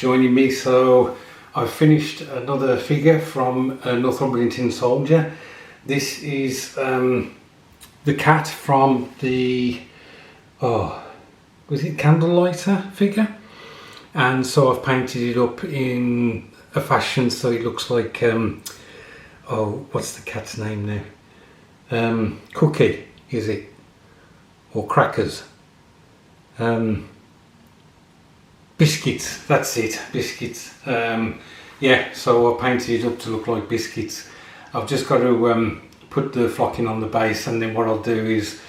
joining me. So I've finished another figure from Northumbrian Tin Soldier. This is the cat from the was it Candlelighter figure, and so I've painted it up in a fashion so it looks like what's the cat's name now? Cookie, is it? Or Crackers? Biscuits, that's it, Biscuits. Yeah, so I painted it up to look like Biscuits. I've just got to put the flocking on the base, and then what I'll do is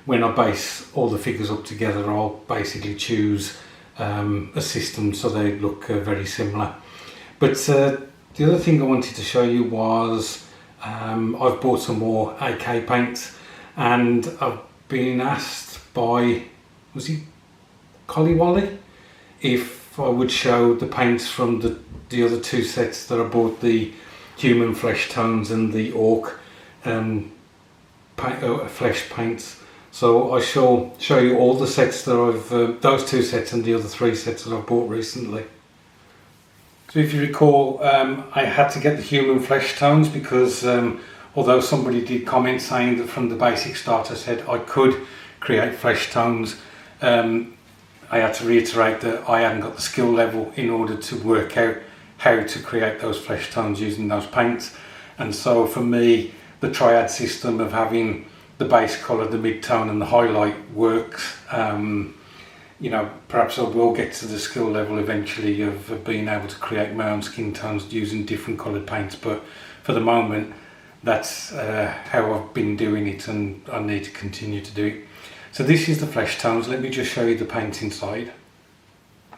when I base all the figures up together, I'll basically choose a system so they look very similar. But the other thing I wanted to show you was I've bought some more AK paints, and I've been asked by, was it Collie Wally, if I would show the paints from the other two sets that I bought, the human flesh tones and the orc flesh paints. So I shall show you all the sets that I've, those two sets and the other three sets that I've bought recently. So if you recall, I had to get the human flesh tones because although somebody did comment saying that from the basic starter set I could create flesh tones, I had to reiterate that I hadn't got the skill level in order to work out how to create those flesh tones using those paints. And so for me, the triad system of having the base colour, the mid-tone and the highlight works. You know, perhaps I will get to the skill level eventually of being able to create my own skin tones using different coloured paints, but for the moment that's how I've been doing it, and I need to continue to do it. So this is the flesh tones. Let me just show you the paint inside.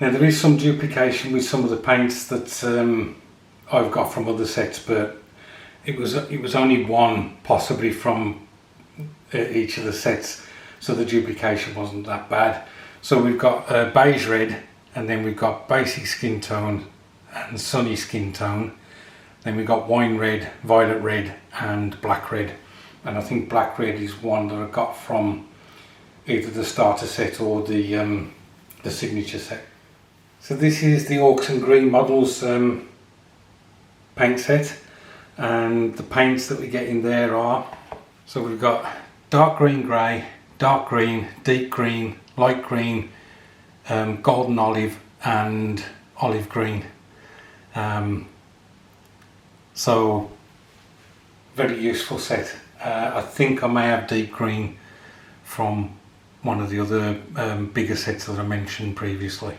Now there is some duplication with some of the paints that I've got from other sets, but it was only one possibly from each of the sets, so the duplication wasn't that bad. So we've got beige red, and then we've got basic skin tone and sunny skin tone. Then we've got wine red, violet red and black red. And I think black red is one that I got from either the starter set or the signature set. So this is the Orcs and Green Models paint set, and the paints that we get in there are, so we've got dark green grey, dark green, deep green, light green, golden olive and olive green. So very useful set. I think I may have deep green from one of the other bigger sets that I mentioned previously.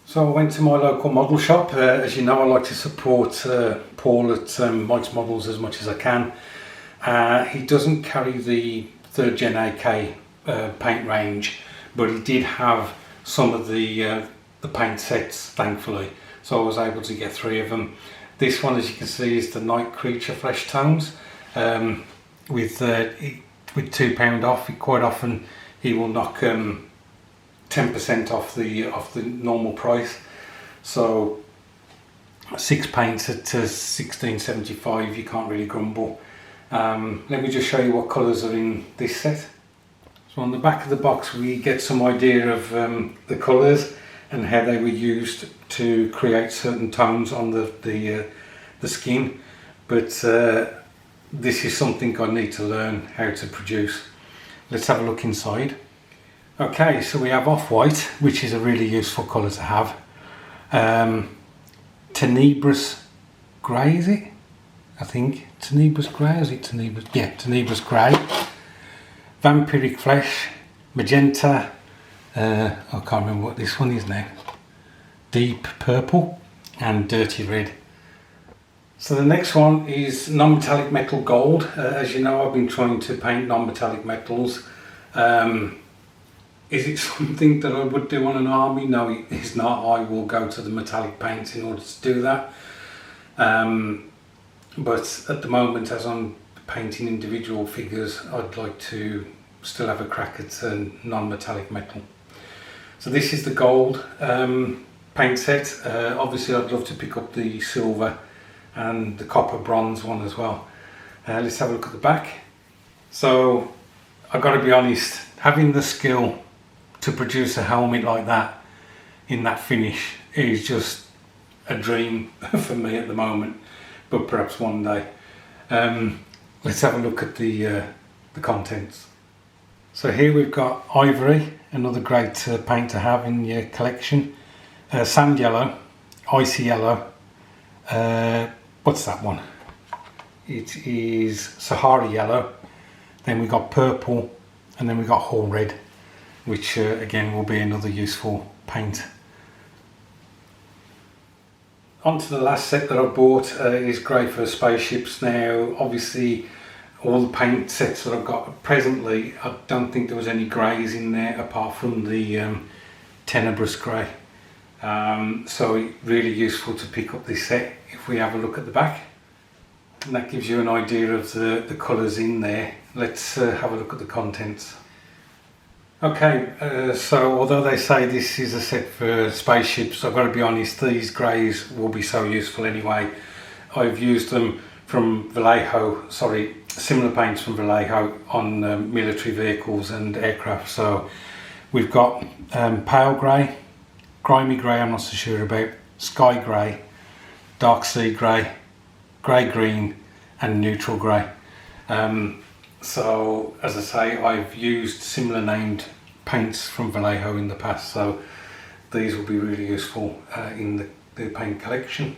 So I went to my local model shop. As you know, I like to support Paul at Mike's Models as much as I can. He doesn't carry the 3rd Gen AK paint range, but he did have some of the paint sets, thankfully, so I was able to get 3 of them. This one, as you can see, is the Night Creature flesh tones with £2 off. Quite often he will knock 10% off the normal price, so 6 paints at £16.75, you can't really grumble. Let me just show you what colours are in this set. So on the back of the box we get some idea of the colours and how they were used to create certain tones on the skin, but this is something I need to learn how to produce. Let's have a look inside. Okay, so we have off-white, which is a really useful colour to have. Tenebrous grey, is it? I think Tenebrous grey, is it Tenebrous? Yeah, Tenebrous grey. Vampiric flesh, magenta, I can't remember what this one is now. Deep purple and dirty red. So the next one is non-metallic metal gold. As you know, I've been trying to paint non-metallic metals. Is it something that I would do on an army? No, it is not. I will go to the metallic paints in order to do that. But at the moment, as I'm painting individual figures, I'd like to still have a crack at non-metallic metal. So this is the gold paint set. Obviously I'd love to pick up the silver and the copper bronze one as well. Let's have a look at the back. So I've got to be honest, having the skill to produce a helmet like that in that finish is just a dream for me at the moment, but perhaps one day. Let's have a look at the contents. So here we've got ivory, another great paint to have in your collection. Sand yellow, icy yellow. What's that one? It is Sahara yellow. Then we got purple, and then we got whole red, which again will be another useful paint. On to the last set that I bought is grey for spaceships. Now obviously all the paint sets that I've got presently, I don't think there was any greys in there apart from the tenebrous grey. So it's really useful to pick up this set if we have a look at the back. And that gives you an idea of the colours in there. Let's have a look at the contents. Okay, so although they say this is a set for spaceships, I've got to be honest, these greys will be so useful anyway. I've used them from Vallejo, similar paints from Vallejo on military vehicles and aircraft. So we've got pale grey, grimy grey I'm not so sure about, sky grey, dark sea grey, grey green and neutral grey. So as I say, I've used similar named paints from Vallejo in the past, so these will be really useful in the paint collection.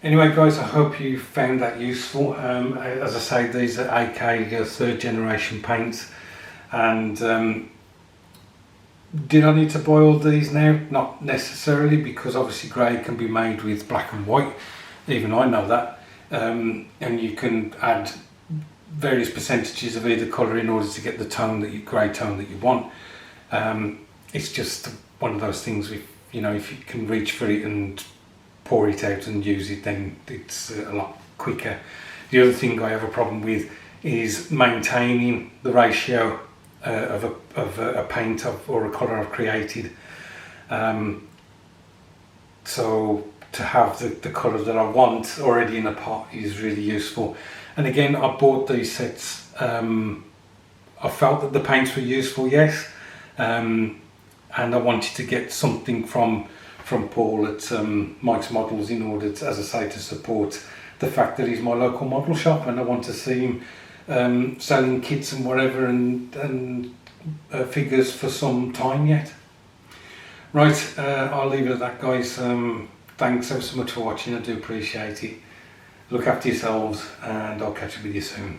Anyway guys, I hope you found that useful. As I say, these are AK third generation paints, and did I need to buy all these now? Not necessarily, because obviously grey can be made with black and white, even I know that, and you can add various percentages of either colour in order to get the grey tone that you want. It's just one of those things, if you can reach for it and pour it out and use it, then it's a lot quicker. The other thing I have a problem with is maintaining the ratio of a paint or a colour I've created. So to have the colour that I want already in a pot is really useful. And again, I bought these sets. I felt that the paints were useful, yes, and I wanted to get something from Paul at Mike's Models in order to, as I say, to support the fact that he's my local model shop, and I want to see him selling kits and whatever and figures for some time yet. Right, I'll leave it at that, guys. Thanks so much for watching. I do appreciate it. Look after yourselves, and I'll catch up with you soon.